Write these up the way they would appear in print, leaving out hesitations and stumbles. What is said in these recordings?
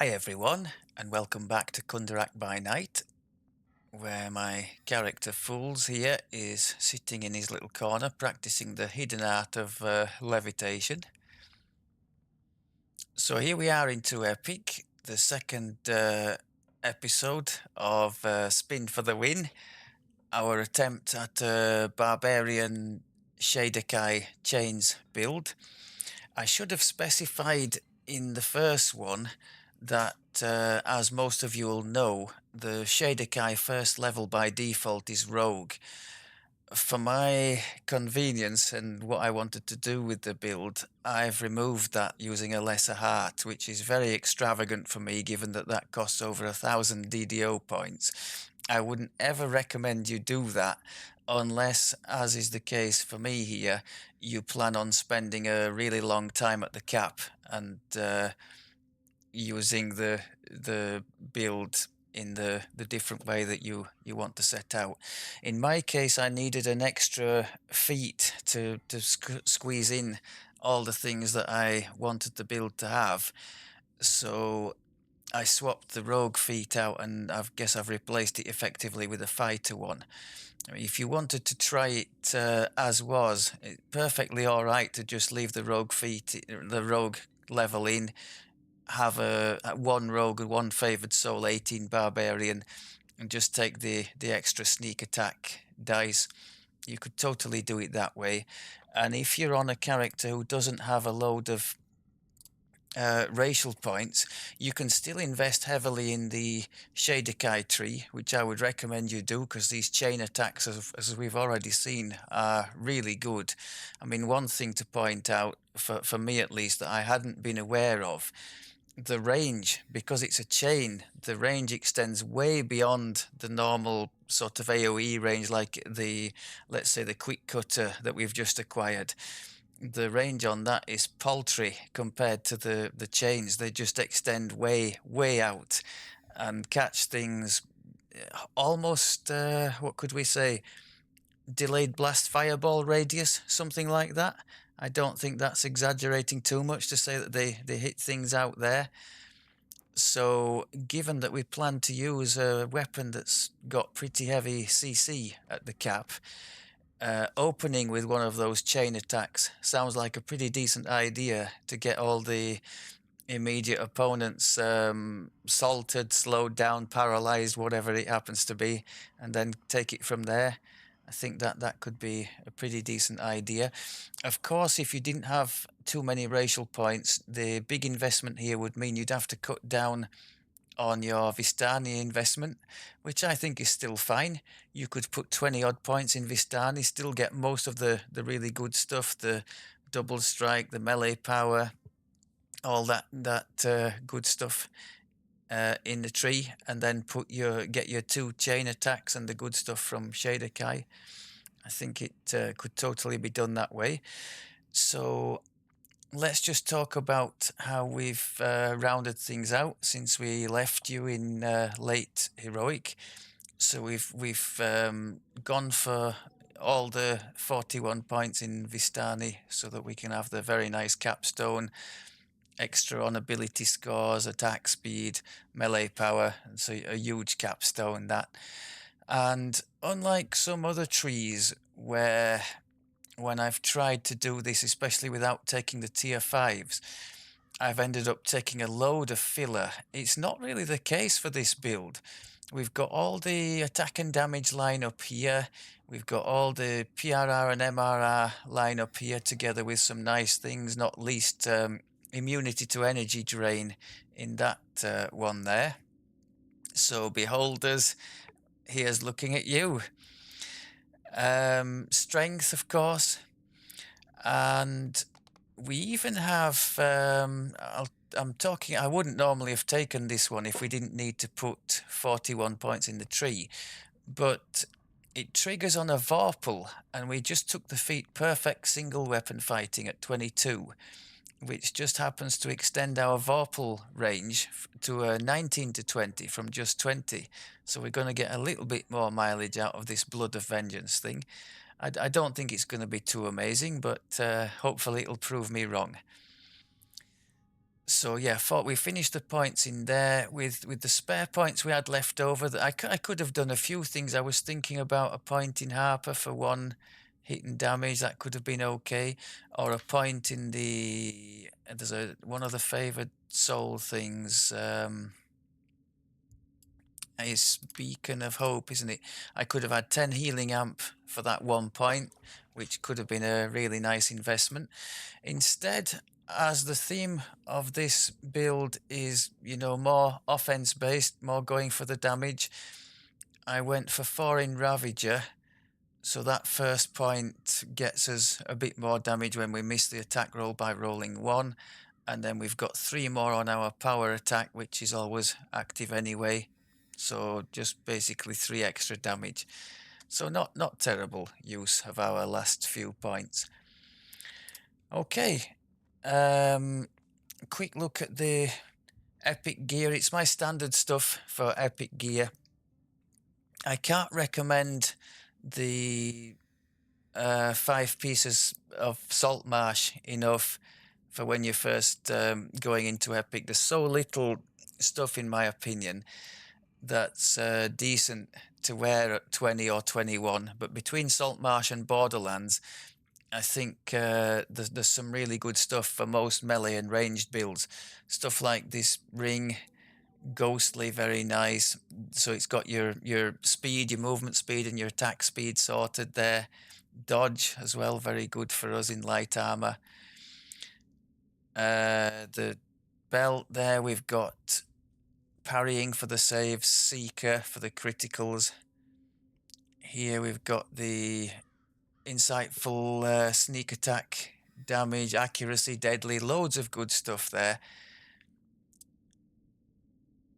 Hi everyone, and welcome back to Kundarak by Night, where my character Fools here is sitting in his little corner practicing the hidden art of levitation. So here we are into Epic, the second episode of Spin for the Win, our attempt at a barbarian Shadekai chains build. I should have specified in the first one that, as most of you will know, the Shadekai first level by default is Rogue. For my convenience and what I wanted to do with the build, I've removed that using a lesser heart, which is very extravagant for me given that that costs over 1,000 DDO points. I wouldn't ever recommend you do that unless, as is the case for me here, you plan on spending a really long time at the cap and using the build in the different way that you want to set out. In my case, I needed an extra feat to squeeze in all the things that I wanted the build to have. So I swapped the rogue feat out, and I guess I've replaced it effectively with a fighter one. I mean, if you wanted to try it as was, it's perfectly all right to just leave the rogue feat, the rogue level in, have a one rogue and one favored soul 18 barbarian, and just take the extra sneak attack dice. You could totally do it that way. And if you're on a character who doesn't have a load of racial points, you can still invest heavily in the Shadekai tree, which I would recommend you do, because these chain attacks, as we've already seen, are really good. I mean, one thing to point out, for me at least, that I hadn't been aware of, the range, because it's a chain, the range extends way beyond the normal sort of AoE range, like the, let's say, the quick cutter that we've just acquired. The range on that is paltry compared to the chains. They just extend way out and catch things almost, what could we say, delayed blast fireball radius, something like that. I don't think that's exaggerating too much to say that they hit things out there. So given that we plan to use a weapon that's got pretty heavy CC at the cap, opening with one of those chain attacks sounds like a pretty decent idea to get all the immediate opponents salted, slowed down, paralyzed, whatever it happens to be, and then take it from there. I think that that could be a pretty decent idea. Of course, if you didn't have too many racial points, the big investment here would mean you'd have to cut down on your Vistani investment, which I think is still fine. You could put 20 odd points in Vistani, still get most of the really good stuff, the double strike, the melee power, all that good stuff in the tree, and then get your 2 chain attacks and the good stuff from Shadekai. I think it could totally be done that way. So let's just talk about how we've rounded things out since we left you in late heroic. So we've gone for all the 41 points in Vistani so that we can have the very nice capstone, extra on ability scores, attack speed, melee power, so a huge capstone that. And unlike some other trees where when I've tried to do this, especially without taking the tier 5s, I've ended up taking a load of filler. It's not really the case for this build. We've got all the attack and damage line up here. We've got all the PRR and MRR line up here together with some nice things, not least immunity to energy drain in that one there. So beholders, here's looking at you. Strength, of course, and we even have I'm talking, I wouldn't normally have taken this one if we didn't need to put 41 points in the tree, but it triggers on a Vorpal, and we just took the feat perfect single weapon fighting at 22, which just happens to extend our Vorpal range to a 19 to 20 from just 20. So we're going to get a little bit more mileage out of this Blood of Vengeance thing. I don't think it's going to be too amazing, but hopefully it'll prove me wrong. So yeah, thought we finished the points in there with the spare points we had left over. That I could have done a few things. I was thinking about a point in Harper for one hit and damage. That could have been okay, or a point in the there's a one of the favored soul things. Is Beacon of Hope, isn't it? I could have had 10 healing amp for that 1 point, which could have been a really nice investment. Instead, as the theme of this build is, you know, more offense based, more going for the damage, I went for 4 in Ravager. So that first point gets us a bit more damage when we miss the attack roll by rolling 1. And then we've got 3 more on our power attack, which is always active anyway. So just basically 3 extra damage. So not terrible use of our last few points. Okay, quick look at the epic gear. It's my standard stuff for epic gear. I can't recommend the 5 pieces of salt marsh enough for when you're first going into epic. There's so little stuff, in my opinion, that's decent to wear at 20 or 21. But between Saltmarsh and Borderlands, I think there's some really good stuff for most melee and ranged builds. Stuff like this ring, ghostly, very nice. So it's got your speed, your movement speed, and your attack speed sorted there. Dodge as well, very good for us in light armor. The belt there, we've got parrying for the saves, seeker for the criticals. Here we've got the insightful sneak attack, damage, accuracy, deadly, loads of good stuff there.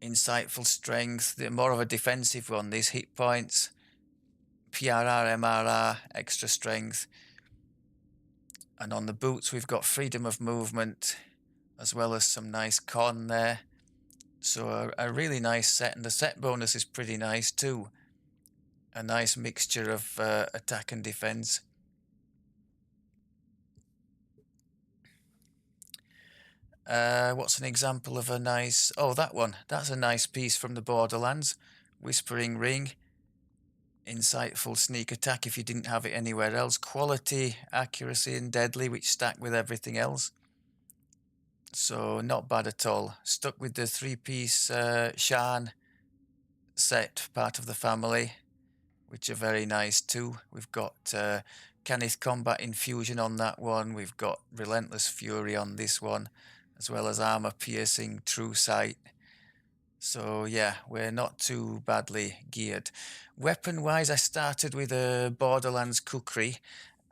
Insightful strength, the more of a defensive one, these hit points, PRR, MRR, extra strength. And on the boots we've got freedom of movement, as well as some nice con there. So a really nice set, and the set bonus is pretty nice too. A nice mixture of attack and defense. What's an example of a nice... Oh, that one. That's a nice piece from the Borderlands. Whispering Ring. Insightful sneak attack if you didn't have it anywhere else. Quality, accuracy, and deadly, which stack with everything else. So not bad at all. Stuck with the 3-piece Shan set, part of the family, which are very nice too. We've got Kenneth Combat Infusion on that one. We've got Relentless Fury on this one, as well as Armor Piercing, True Sight. So yeah, we're not too badly geared. Weapon-wise, I started with a Borderlands Kukri,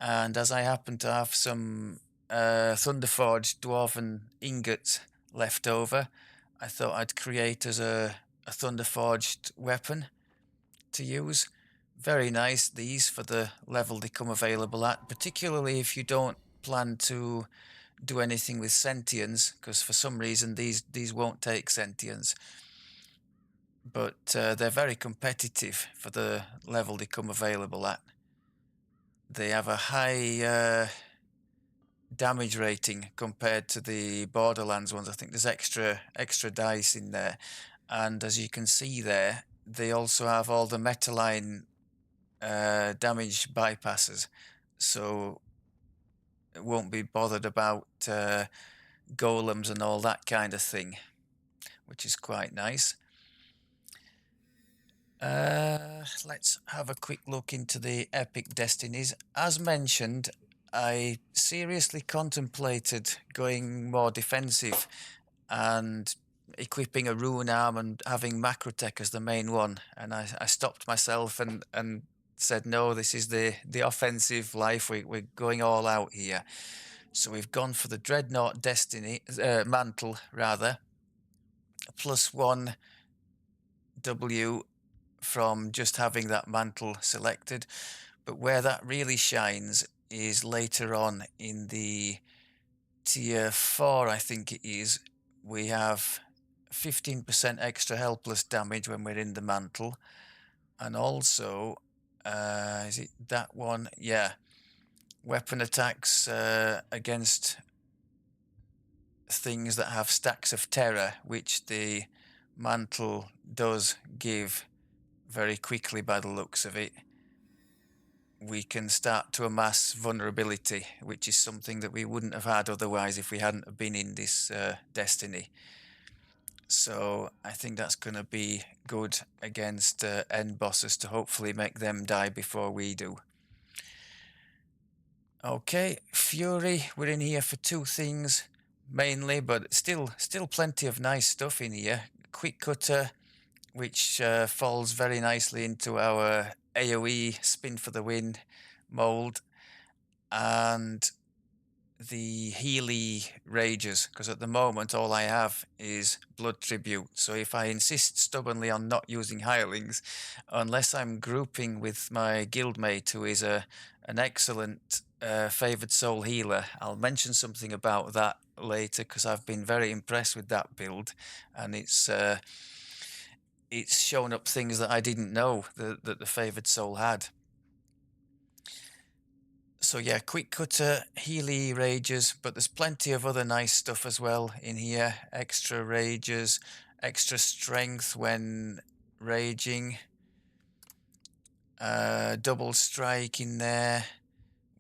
and as I happen to have some Thunderforged Dwarven ingots left over, I thought I'd create as a Thunderforged weapon to use. Very nice, these, for the level they come available at, particularly if you don't plan to do anything with sentience, because for some reason these won't take sentience. But they're very competitive for the level they come available at. They have a high damage rating compared to the Borderlands ones. I think there's extra dice in there, and as you can see there, they also have all the Metaline damage bypasses, so it won't be bothered about golems and all that kind of thing, which is quite nice. Let's have a quick look into the epic destinies. As mentioned, I seriously contemplated going more defensive and equipping a rune arm and having Macrotech as the main one, and I stopped myself and said, no, this is the offensive life. We're going all out here. So we've gone for the Dreadnought Destiny mantle, rather, +1 W from just having that mantle selected. But where that really shines is later on in the tier 4, I think it is. We have 15% extra helpless damage when we're in the mantle, and also is it that one? Yeah, weapon attacks against things that have stacks of terror, which the mantle does give very quickly by the looks of it, we can start to amass vulnerability, which is something that we wouldn't have had otherwise if we hadn't been in this destiny. So I think that's going to be good against end bosses to hopefully make them die before we do. Okay, Fury, we're in here for two things mainly, but still plenty of nice stuff in here. Quick Cutter, which falls very nicely into our AoE spin for the win mold, and the Healy Rages, because at the moment all I have is Blood Tribute. So if I insist stubbornly on not using hirelings, unless I'm grouping with my guildmate who is an excellent favoured soul healer, I'll mention something about that later, because I've been very impressed with that build, and it's shown up things that I didn't know that the favoured soul had. So yeah, Quick Cutter, Healy Rages, but there's plenty of other nice stuff as well in here. Extra Rages, extra strength when raging, double strike in there.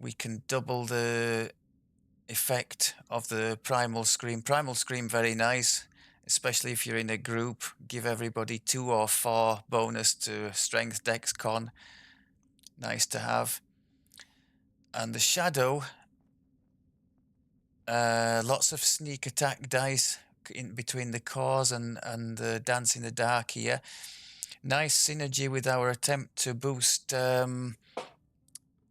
We can double the effect of the Primal Scream. Primal Scream, very nice, especially if you're in a group. Give everybody 2 or 4 bonus to strength dex con. Nice to have. And the Shadow, lots of sneak attack dice in between the cores and the Dance in the Dark here. Nice synergy with our attempt to boost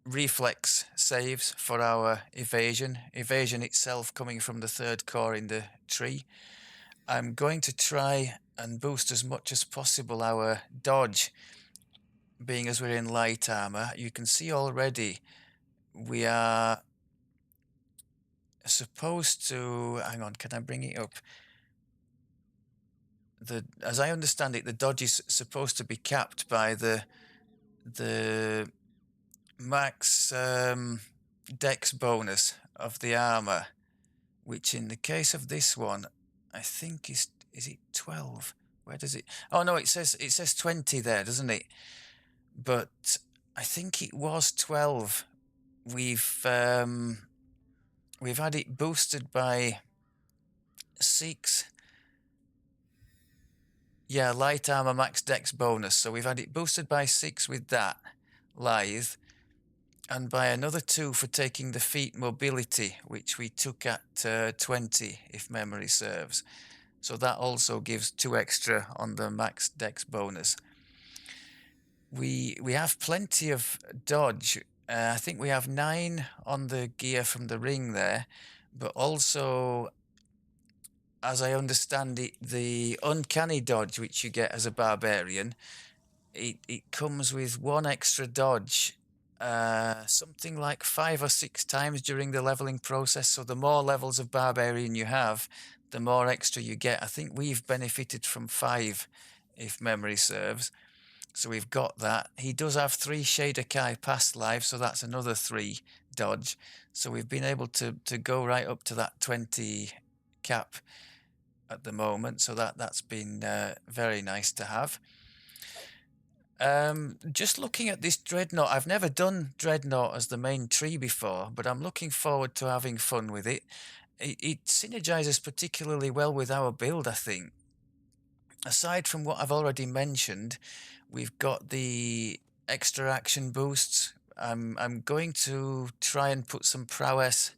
reflex saves for our evasion. Evasion itself coming from the 3rd core in the tree. I'm going to try and boost as much as possible our dodge, being as we're in light armor. You can see already we are supposed to, hang on, can I bring it up? As I understand it, the dodge is supposed to be capped by the max dex bonus of the armor, which in the case of this one, I think is it 12? Where does it? Oh no, it says 20 there, doesn't it? But I think it was 12. We've had it boosted by 6. Yeah, light armor max dex bonus. So we've had it boosted by 6 with that lithe, and by another 2 for taking the feat mobility, which we took at 20, if memory serves. So that also gives 2 extra on the max dex bonus. We have plenty of dodge. I think we have 9 on the gear from the ring there, but also, as I understand it, the uncanny dodge which you get as a barbarian, it comes with 1 extra dodge, something like 5 or 6 times during the leveling process. So the more levels of barbarian you have, the more extra you get. I think we've benefited from 5, if memory serves. So we've got that. He does have 3 Shader Kai past lives, so that's another 3 dodge. So we've been able to go right up to that 20 cap at the moment. So that's been very nice to have. Just looking at this Dreadnought, I've never done Dreadnought as the main tree before, but I'm looking forward to having fun with it. It synergizes particularly well with our build, I think. Aside from what I've already mentioned, we've got the extra action boosts. I'm going to try and put some prowess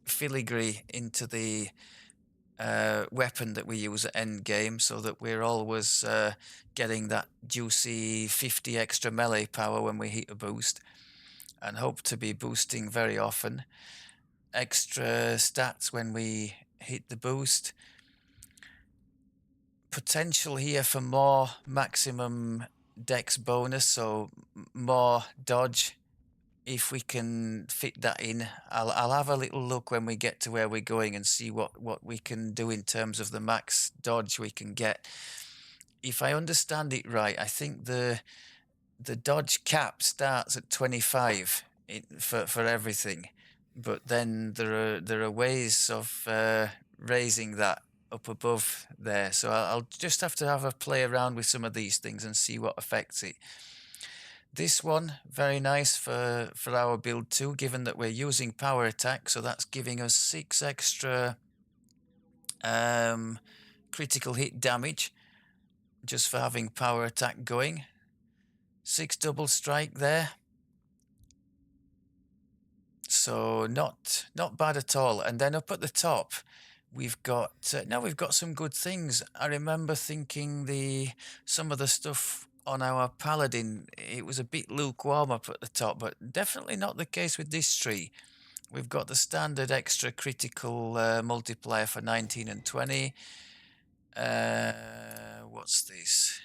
filigree into the weapon that we use at end game, so that we're always getting that juicy 50 extra melee power when we hit a boost, and hope to be boosting very often. Extra stats when we hit the boost. Potential here for more maximum dex bonus, so more dodge if we can fit that in. I'll have a little look when we get to where we're going and see what we can do in terms of the max dodge we can get. If I understand it right, I think the dodge cap starts at 25 for everything, but then there are ways of raising that up above there. So I'll just have to have a play around with some of these things and see what affects it. This one, very nice for our build too, given that we're using power attack. So that's giving us 6 extra critical hit damage just for having power attack going. 6 double strike there. So not bad at all. And then up at the top, we've got now we've got some good things. I remember thinking some of the stuff on our paladin, it was a bit lukewarm up at the top, but definitely not the case with this tree. We've got the standard extra critical multiplier for 19 and 20. What's this?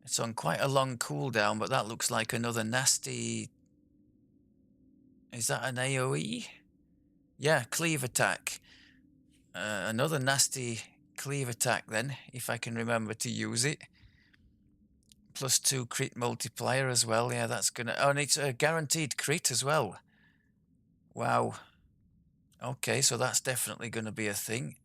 It's on quite a long cooldown, but that looks like another nasty. Is that an AoE? Yeah, cleave attack. Another nasty cleave attack then, if I can remember to use it. +2 crit multiplier as well. Yeah, that's gonna. Oh, and it's a guaranteed crit as well. Wow. Okay, so that's definitely gonna be a thing.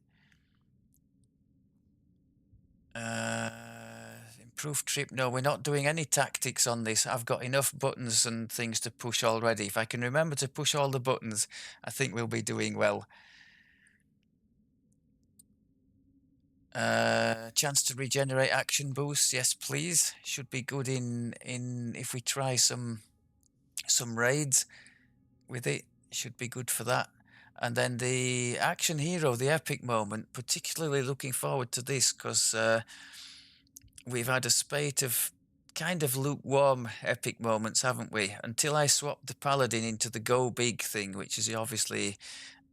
Improved trip. No, we're not doing any tactics on this. I've got enough buttons and things to push already. If I can remember to push all the buttons, I think we'll be doing well. Chance to regenerate action boosts. Yes, please. Should be good in if we try some raids with it. Should be good for that. And then the action hero, the epic moment. Particularly looking forward to this because we've had a spate of kind of lukewarm epic moments, haven't we? Until I swapped the paladin into the go big thing, which is obviously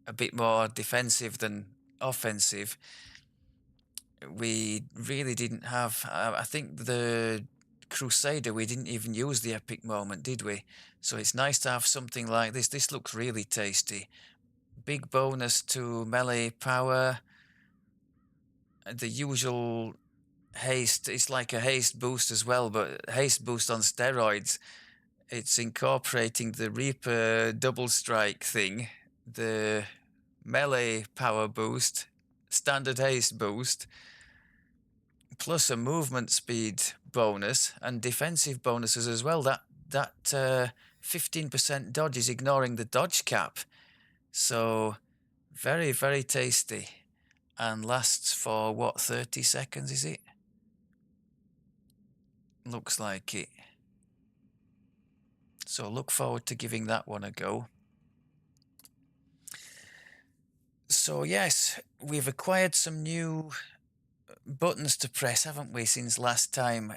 a bit more defensive than offensive. We really didn't have. I think the Crusader, we didn't even use the epic moment, did we? So it's nice to have something like this. This looks really tasty. Big bonus to melee power. The usual haste. It's like a haste boost as well, but haste boost on steroids. It's incorporating the Reaper double strike thing, the melee power boost, standard haste boost, plus a movement speed bonus and defensive bonuses as well. That 15% dodge is ignoring the dodge cap. So very, very tasty. And lasts for what, 30 seconds is it? Looks like it. So look forward to giving that one a go. So yes, we've acquired some new buttons to press, haven't we, since last time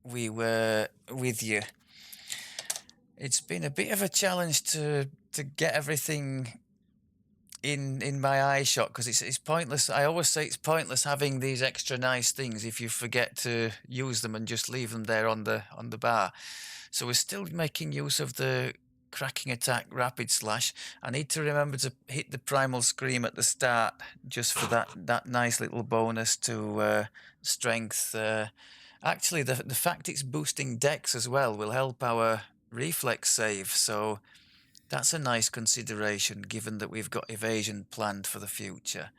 we were with you. It's been a bit of a challenge to get everything in my eye shot because it's pointless. I always say it's pointless having these extra nice things if you forget to use them and just leave them there on the bar. So we're still making use of the cracking attack rapid slash. I need to remember to hit the primal scream at the start just for that nice little bonus to strength. Actually, the fact it's boosting dex as well will help our reflex save. So that's a nice consideration given that we've got evasion planned for the future.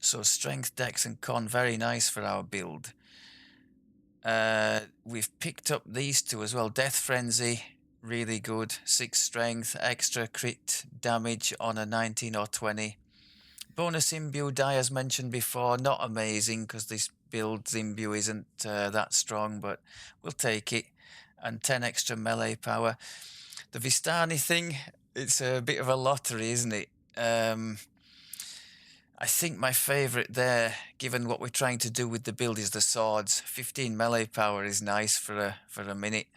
So strength, dex and con, very nice for our build. We've picked up these two as well. Death Frenzy, really good. 6 strength, extra crit damage on a 19 or 20. Bonus imbue die, as mentioned before, not amazing because this build's imbue isn't that strong, but we'll take it. And 10 extra melee power. The Vistani thing, it's a bit of a lottery, isn't it? I think my favourite there, given what we're trying to do with the build, is the swords. 15 melee power is nice for a minute.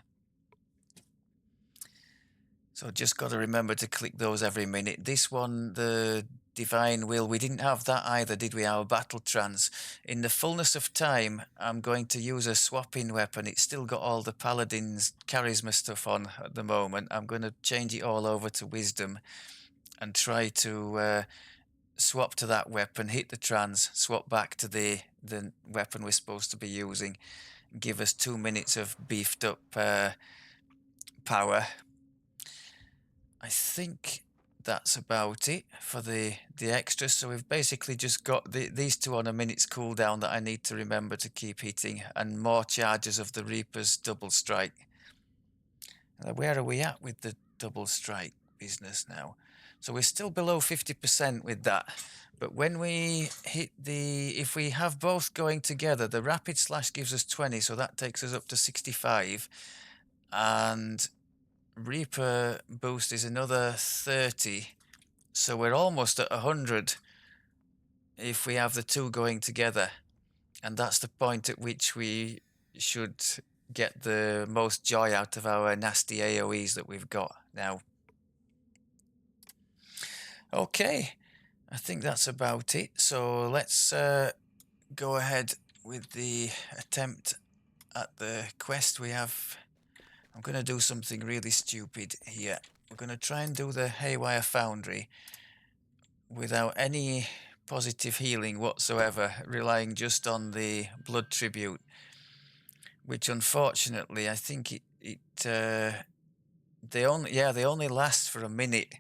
So just got to remember to click those every minute. This one, the Divine Will, we didn't have that either, did we? Our Battle Trance. In the fullness of time, I'm going to use a swap-in weapon. It's still got all the Paladin's charisma stuff on at the moment. I'm going to change it all over to Wisdom and try to swap to that weapon, hit the trance, swap back to the weapon we're supposed to be using, give us 2 minutes of beefed up power. I think that's about it for the extras. So we've basically just got these two on a minute's cooldown that I need to remember to keep hitting, and more charges of the Reaper's double strike. Where are we at with the double strike business now? So we're still below 50% with that. But when we hit if we have both going together, the rapid slash gives us 20, so that takes us up to 65. And Reaper boost is another 30. So we're almost at 100 if we have the two going together. And that's the point at which we should get the most joy out of our nasty AoEs that we've got now. Okay, I think that's about it. So let's go ahead with the attempt at the quest we have. I'm going to do something really stupid here. We're going to try and do the Haywire Foundry without any positive healing whatsoever, relying just on the blood tribute, which unfortunately I think they only last for a minute,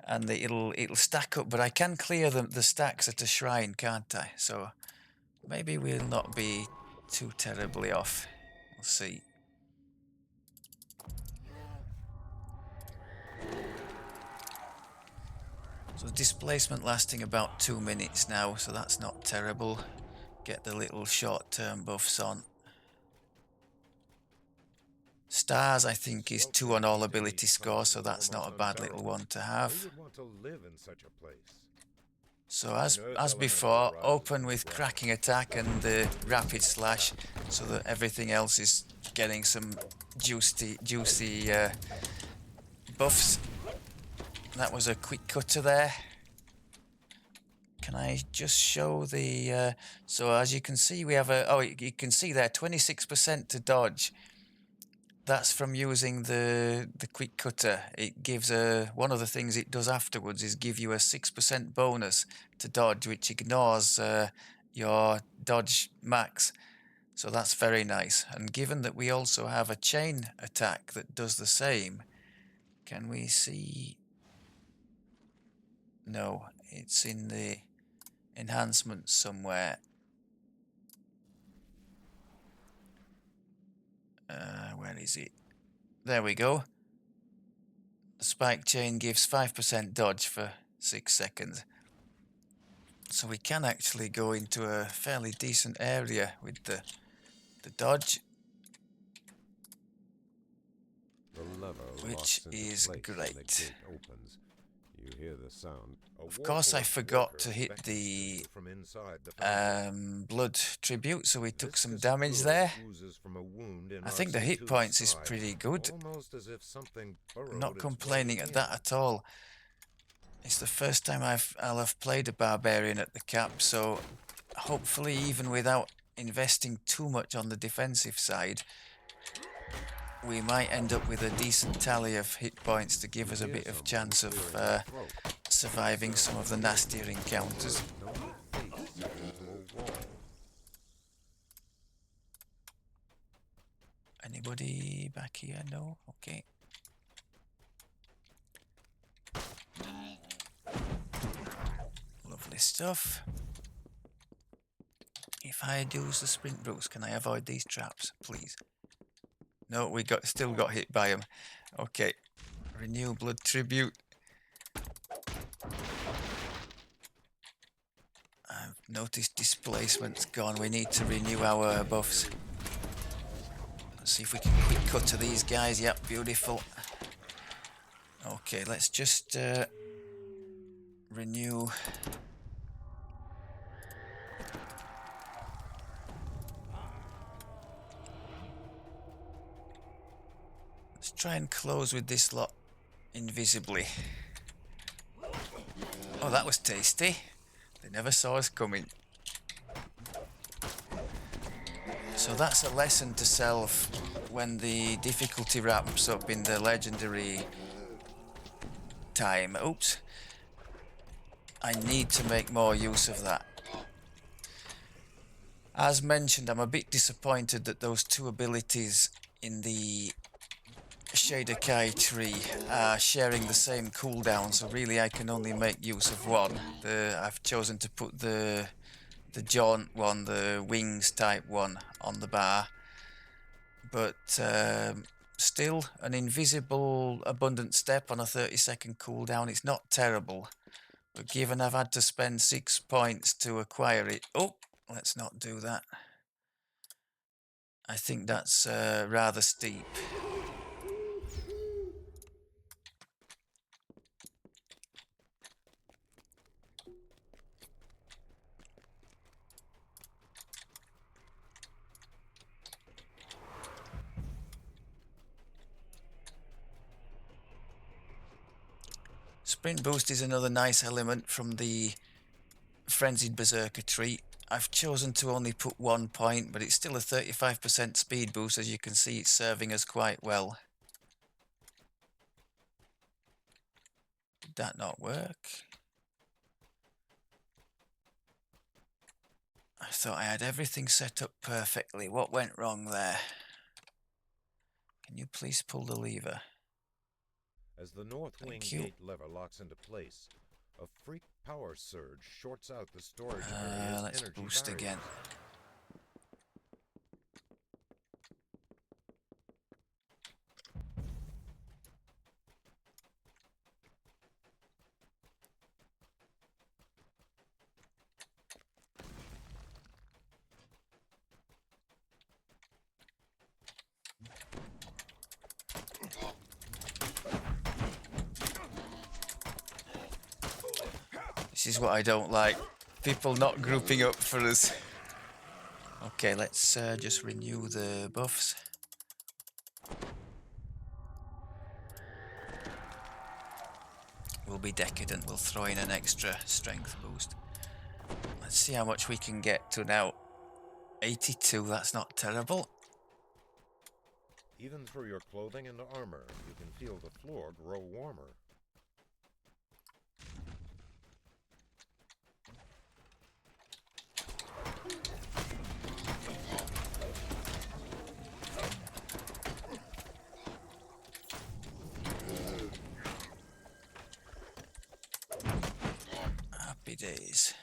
and it'll stack up. But I can clear the stacks at a shrine, can't I? So maybe we'll not be too terribly off. We'll see. So displacement lasting about 2 minutes now, so that's not terrible. Get the little short-term buffs on. Stars, I think, is 2 on all ability scores, so that's not a bad little one to have. So as before, open with cracking attack and the rapid slash, so that everything else is getting some juicy buffs. That was a quick cutter there. Can I just show the... so as you can see, we have a... Oh, you can see there, 26% to dodge. That's from using the quick cutter. It gives one of the things it does afterwards is give you a 6% bonus to dodge, which ignores your dodge max. So that's very nice. And given that we also have a chain attack that does the same, can we see... No, it's in the enhancements somewhere. Where is it? There we go. The spike chain gives 5% dodge for 6 seconds. So we can actually go into a fairly decent area with the dodge, which is great. You hear the sound. Of course, I forgot to hit the blood tribute, so we took some damage there. I think the hit points is pretty good. I'm not complaining at that at all. It's the first time I'll have played a barbarian at the cap, so hopefully, even without investing too much on the defensive side, we might end up with a decent tally of hit points to give us a bit of chance of surviving some of the nastier encounters. Anybody back here? No? Okay. Lovely stuff. If I do the sprint boost, can I avoid these traps, please? No, we still got hit by them. Okay. Renew blood tribute. I've noticed displacement's gone. We need to renew our buffs. Let's see if we can quick cut to these guys. Yep, beautiful. Okay, let's just renew. Let's try and close with this lot invisibly. Oh, that was tasty. They never saw us coming. So that's a lesson to self when the difficulty ramps up in the legendary time. Oops. I need to make more use of that. As mentioned, I'm a bit disappointed that those two abilities in the SDK tree are sharing the same cooldown, so really I can only make use of one. I've chosen to put the jaunt one, the wings type one, on the bar, but still an invisible abundant step on a 30-second cooldown. It's not terrible, but given I've had to spend 6 points to acquire it, oh, let's not do that. I think that's rather steep. Sprint boost is another nice element from the Frenzied Berserker tree. I've chosen to only put 1 point, but it's still a 35% speed boost. As you can see, it's serving us quite well. Did that not work? I thought I had everything set up perfectly. What went wrong there? Can you please pull the lever? As the north wing gate lever locks into place, a freak power surge shorts out the storage area's Let's energy boost barriers. again. This is what I don't like. People not grouping up for us. Okay, let's just renew the buffs. We'll be decadent. We'll throw in an extra strength boost. Let's see how much we can get to now. 82, that's not terrible. Even through your clothing and armor, you can feel the floor grow warmer. Happy days.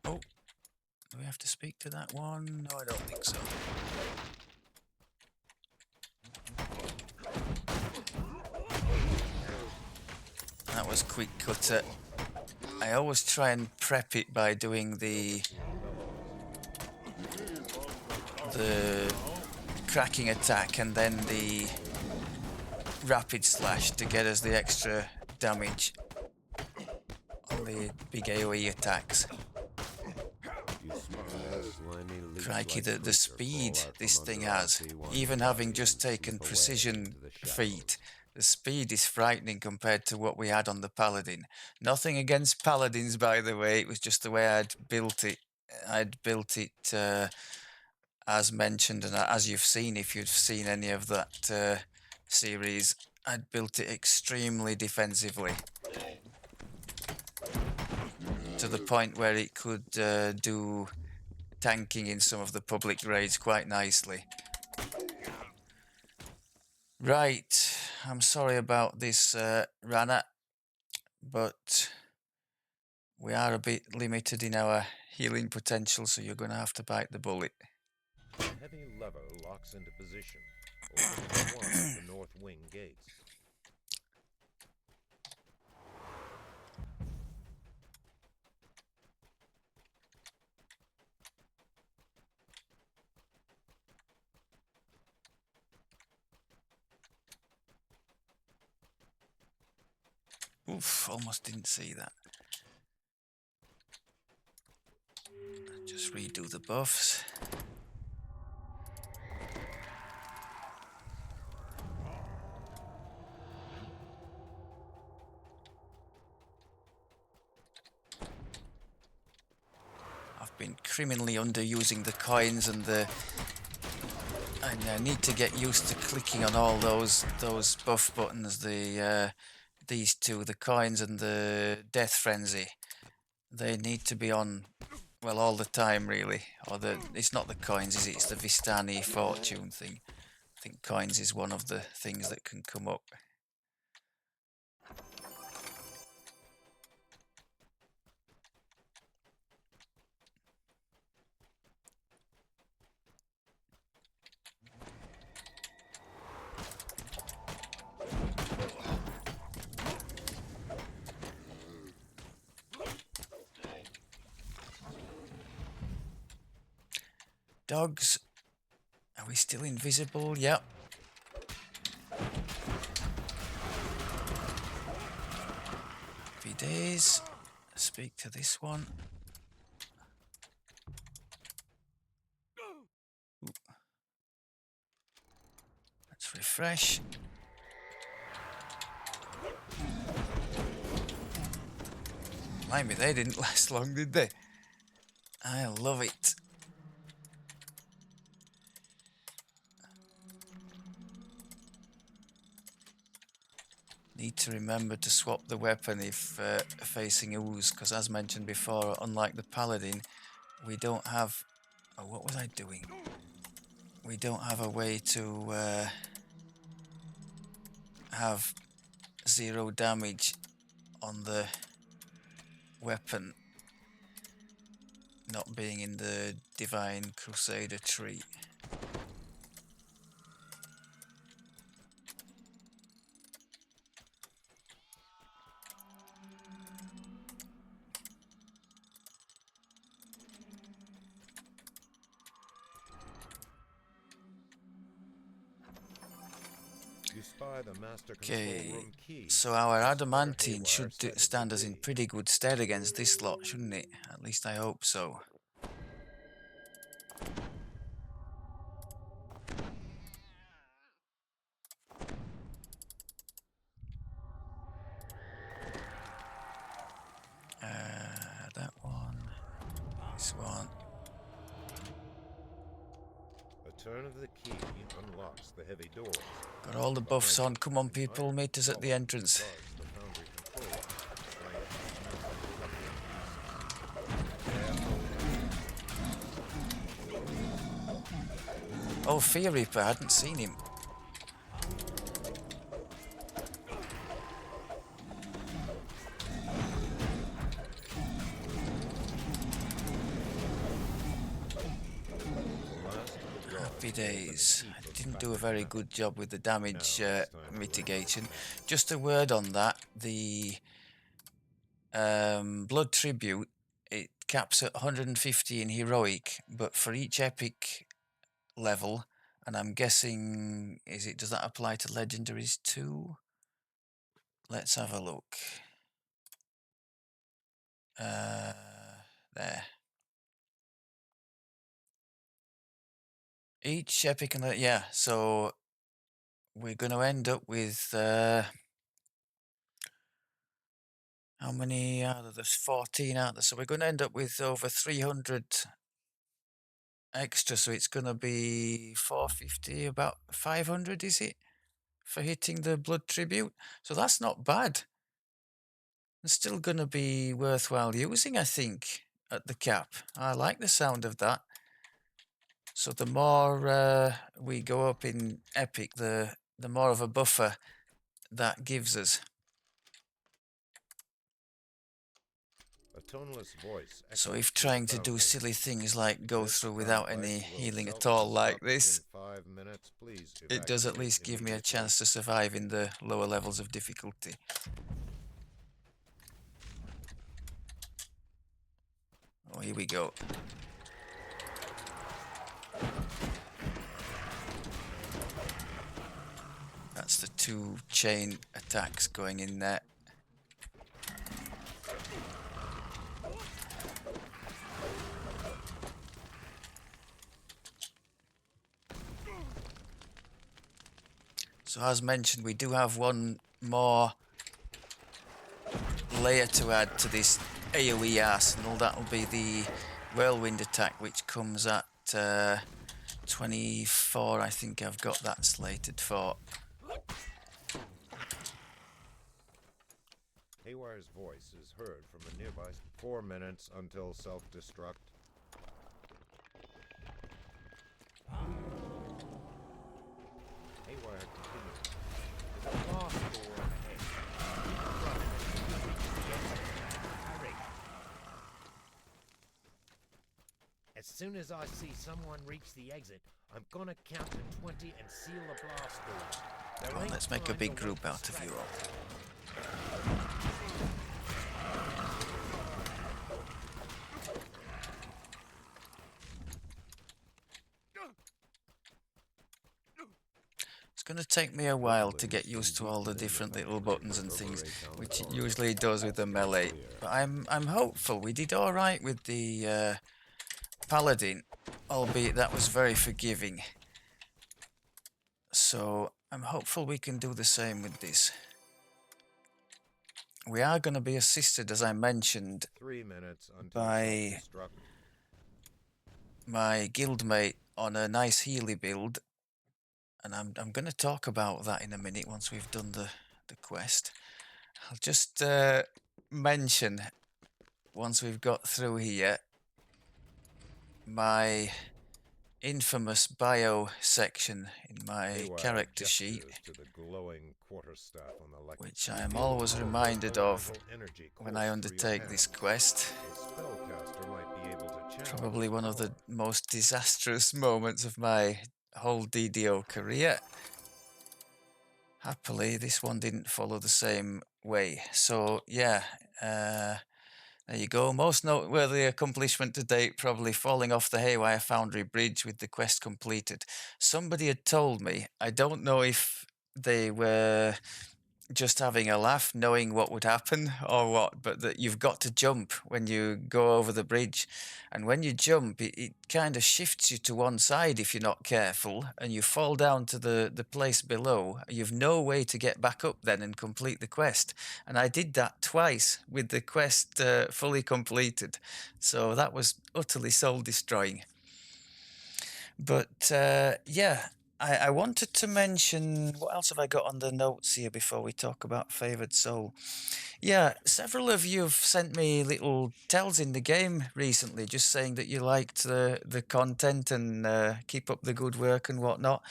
Oh, do we have to speak to that one? No, I don't think so. That was quick cutter. I always try and prep it by doing the cracking attack and then the rapid slash to get us the extra damage on the big AoE attacks. Crikey, the speed this thing has, even having just taken precision feat, the speed is frightening compared to what we had on the Paladin. Nothing against Paladins, by the way, it was just the way I'd built it. I'd built it as mentioned, and as you've seen, if you've seen any of that series, I'd built it extremely defensively. To the point where it could do tanking in some of the public raids quite nicely. Right, I'm sorry about this, Rana, but we are a bit limited in our healing potential, so you're going to have to bite the bullet. A heavy lever locks into position, opening one of the north wing gates. Oof, almost didn't see that. Just redo the buffs. I've been criminally underusing the coins and I need to get used to clicking on all those buff buttons. These two, the coins and the death frenzy. They need to be on, well, all the time really. Or it's not the coins, is it? It's the Vistani fortune thing. I think coins is one of the things that can come up. Dogs, are we still invisible? Yep. Happy days. Speak to this one. Ooh. Let's refresh. Blimey, they didn't last long, did they? I love it. Need to remember to swap the weapon if facing ooze, because as mentioned before, unlike the paladin, we don't have... Oh, what was I doing? We don't have a way to have 0 damage on the weapon not being in the Divine Crusader tree. Okay, so our adamantine should stand us in pretty good stead against this lot, shouldn't it? At least I hope so. That one, this one. A turn of the key unlocks the heavy doors. Got all the buffs on. Come on, people, meet us at the entrance. Oh, Fear Reaper, I hadn't seen him. Happy days. I didn't do a very good job with the damage mitigation. Just a word on that. The Blood Tribute, it caps at 150 in Heroic, but for each Epic level, and I'm guessing, does that apply to Legendaries too? Let's have a look. There. Each Epic, and yeah, so we're going to end up with how many are there? There's 14 out there, so we're going to end up with over 300 extra, so it's going to be 450, about 500, is it, for hitting the Blood Tribute? So that's not bad. It's still going to be worthwhile using, I think, at the cap. I like the sound of that. So the more we go up in Epic, the more of a buffer that gives us. So if trying to do silly things like go through without any healing at all like this, it does at least give me a chance to survive in the lower levels of difficulty. Oh, here we go. That's the 2 chain attacks going in there. So as mentioned, we do have one more layer to add to this AoE arsenal. That will be the whirlwind attack, which comes at 24. I think I've got that slated for. Haywire's voice is heard from a nearby 4 minutes until self-destruct. Haywire continues. There's a blast door up ahead. Keep abreast of it. Reach the exit. Hurry. As soon as I see someone reach the exit, I'm gonna count to 20 and seal the blast doors. There Well, ain't let's make a time to big wait group for out of you all. stragglers. It's going to take me a while to get used to all the different little buttons and things, which it usually does with the melee. But I'm hopeful. We did all right with the paladin, albeit that was very forgiving. So I'm hopeful we can do the same with this. We are going to be assisted, as I mentioned, 3 minutes until by self-destruct. my guildmate on a nice Healy build, and I'm going to talk about that in a minute once we've done the quest. I'll just mention, once we've got through here, my infamous bio section in my Haywire character sheet, gestures to the glowing quarterstaff on the left. which You I am feel always powerful reminded of elemental energy when I course through your undertake this hands. quest. A spellcaster might be able to channel Probably this one of the power. most disastrous moments of my whole DDO career. Happily, this one didn't follow the same way. So, yeah, there you go. Most noteworthy accomplishment to date, probably falling off the Haywire Foundry Bridge with the quest completed. Somebody had told me, I don't know if they were just having a laugh, knowing what would happen or what, but that you've got to jump when you go over the bridge. And when you jump, it kind of shifts you to one side if you're not careful, and you fall down to the place below. You've no way to get back up then and complete the quest. And I did that twice with the quest fully completed. So that was utterly soul destroying. But yeah, I wanted to mention, what else have I got on the notes here before we talk about Favoured Soul? Yeah, several of you have sent me little tells in the game recently, just saying that you liked the content and keep up the good work and whatnot.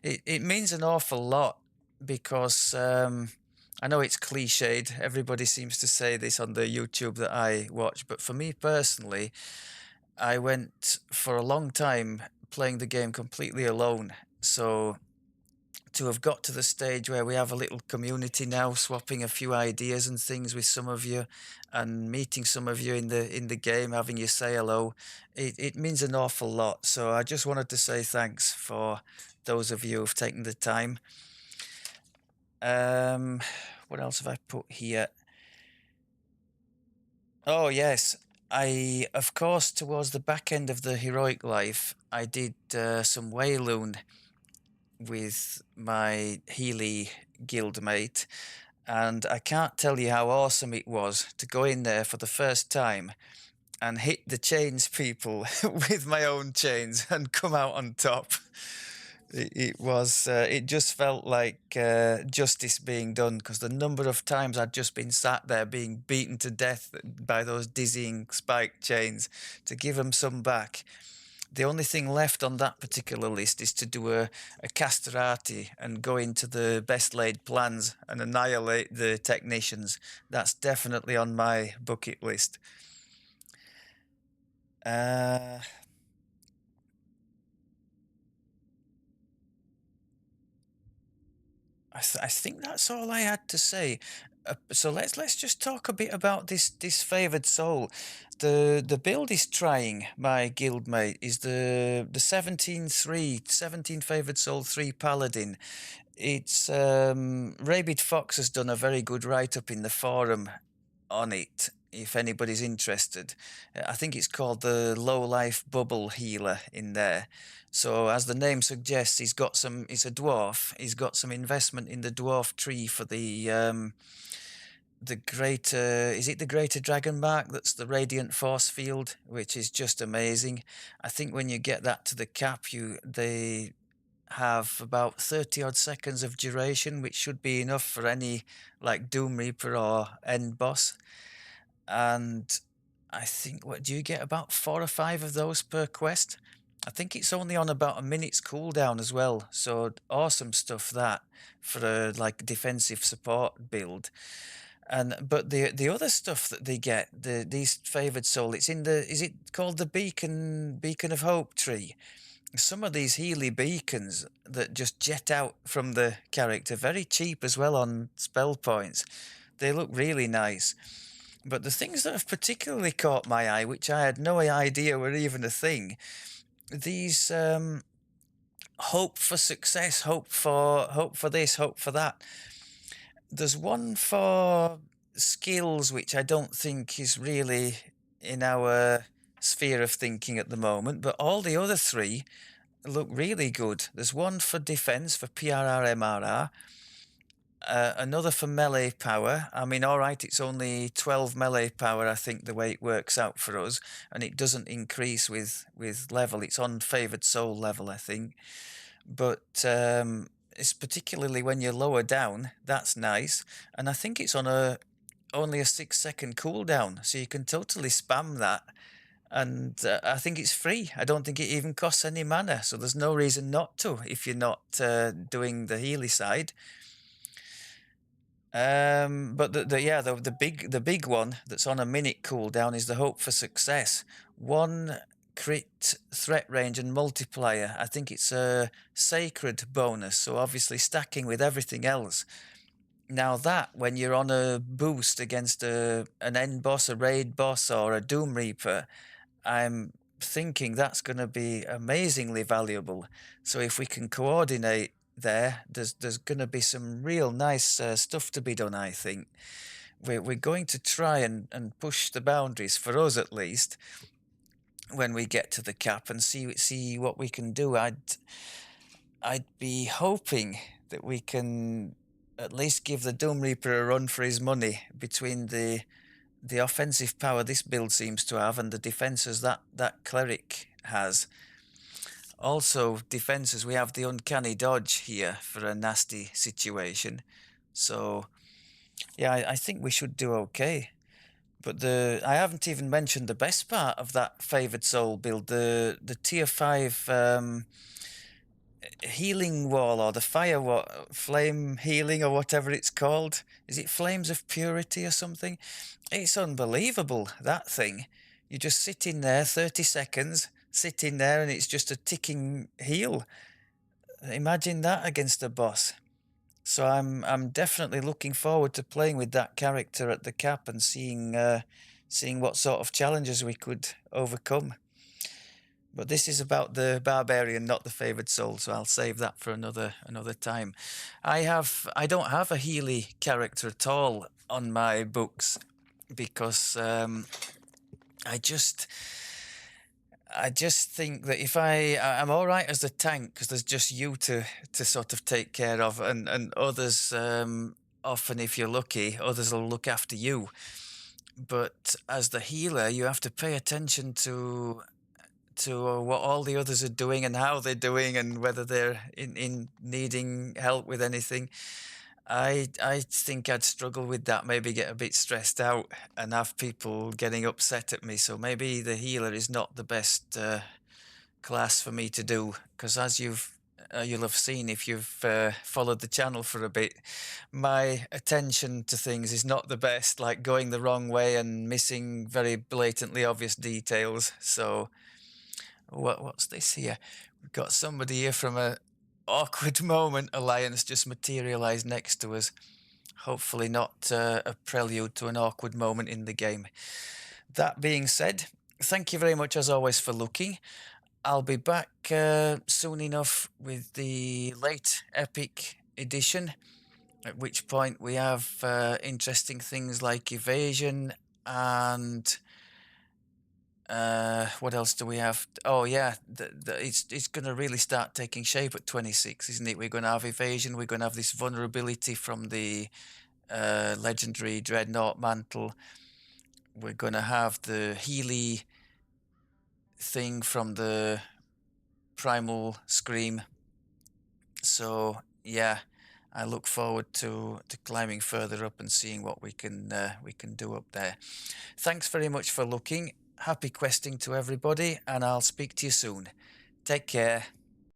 It means an awful lot because I know it's cliched. Everybody seems to say this on the YouTube that I watch, but for me personally, I went for a long time playing the game completely alone. So to have got to the stage where we have a little community now, swapping a few ideas and things with some of you, and meeting some of you in the game, having you say hello, it means an awful lot. So I just wanted to say thanks for those of you who've taken the time. What else have I put here? Oh yes, of course, towards the back end of the heroic life, I did some Wayloon with my Healy guildmate, and I can't tell you how awesome it was to go in there for the first time and hit the chains people with my own chains and come out on top. It was, it just felt like justice being done, because the number of times I'd just been sat there being beaten to death by those dizzying spiked chains, to give them some back. The only thing left on that particular list is to do a castrati and go into the best laid plans and annihilate the technicians. That's definitely on my bucket list. I think that's all I had to say. So let's just talk a bit about this favored soul. The build is trying. My guildmate is the 17 favored soul 3 paladin. It's Rabid Fox has done a very good write up in the forum on it, if anybody's interested. I think it's called the Low Life Bubble Healer in there. So as the name suggests, he's got some. It's a dwarf. He's got some investment in the dwarf tree for the greater. Is it the greater dragon mark? That's the radiant force field, which is just amazing. I think when you get that to the cap, they have about 30 odd seconds of duration, which should be enough for any like Doom Reaper or end boss. And I think, what do you get, about 4 or 5 of those per quest? I think it's only on about a minute's cooldown as well. So awesome stuff that for a like defensive support build. And but the other stuff that they get, these favored soul, it's in the, is it called the beacon of hope tree? Some of these Healy beacons that just jet out from the character, very cheap as well on spell points. They look really nice. But the things that have particularly caught my eye, which I had no idea were even a thing, these hope for success, hope for this, hope for that. There's one for skills which I don't think is really in our sphere of thinking at the moment, but all the other three look really good. There's one for defense for PRRMRR, another for melee power. I mean, all right, it's only 12 melee power, I think, the way it works out for us, and it doesn't increase with level. It's on favored soul level, I think. But it's particularly when you're lower down, that's nice. And I think it's on only a 6-second cooldown, so you can totally spam that. And I think it's free. I don't think it even costs any mana, so there's no reason not to if you're not doing the Healy side. But the big one that's on a minute cooldown is the hope for success. One crit threat range and multiplier. I think it's a sacred bonus, so obviously stacking with everything else. Now that when you're on a boost against an end boss, a raid boss, or a Doom Reaper, I'm thinking that's going to be amazingly valuable. So if we can coordinate there's going to be some real nice stuff to be done, I think. We're going to try and push the boundaries, for us at least, when we get to the cap and see what we can do. I'd be hoping that we can at least give the Doom Reaper a run for his money between the offensive power this build seems to have and the defenses that cleric has. Also, defenses, we have the uncanny dodge here for a nasty situation. So, yeah, I think we should do okay. But I haven't even mentioned the best part of that favored soul build, the tier 5 healing wall, or the fire flame healing, or whatever it's called. Is it flames of purity or something? It's unbelievable, that thing. You just sit in there 30 seconds, sit in there, and it's just a ticking heal. Imagine that against a boss. So I'm definitely looking forward to playing with that character at the cap and seeing what sort of challenges we could overcome. But this is about the barbarian, not the favored soul, so I'll save that for another time. I don't have a Healy character at all on my books because I just think that if I'm all right as the tank because there's just you to sort of take care of, and others, often if you're lucky, others will look after you. But as the healer, you have to pay attention to what all the others are doing and how they're doing and whether they're in needing help with anything. I think I'd struggle with that, maybe get a bit stressed out and have people getting upset at me. So maybe the healer is not the best class for me to do, because as you'll have seen if you've followed the channel for a bit, my attention to things is not the best, like going the wrong way and missing very blatantly obvious details. So what's this here? We've got somebody here from a awkward moment alliance just materialized next to us. Hopefully not a prelude to an awkward moment in the game. That being said, thank you very much as always for looking. I'll be back soon enough with the late Epic edition, at which point we have interesting things like evasion and what else do we have? Oh yeah, it's going to really start taking shape at 26, isn't it? We're going to have evasion. We're going to have this vulnerability from the legendary Dreadnought Mantle. We're going to have the Healy thing from the Primal Scream. So yeah, I look forward to climbing further up and seeing what we can do up there. Thanks very much for looking. Happy questing to everybody, and I'll speak to you soon. Take care.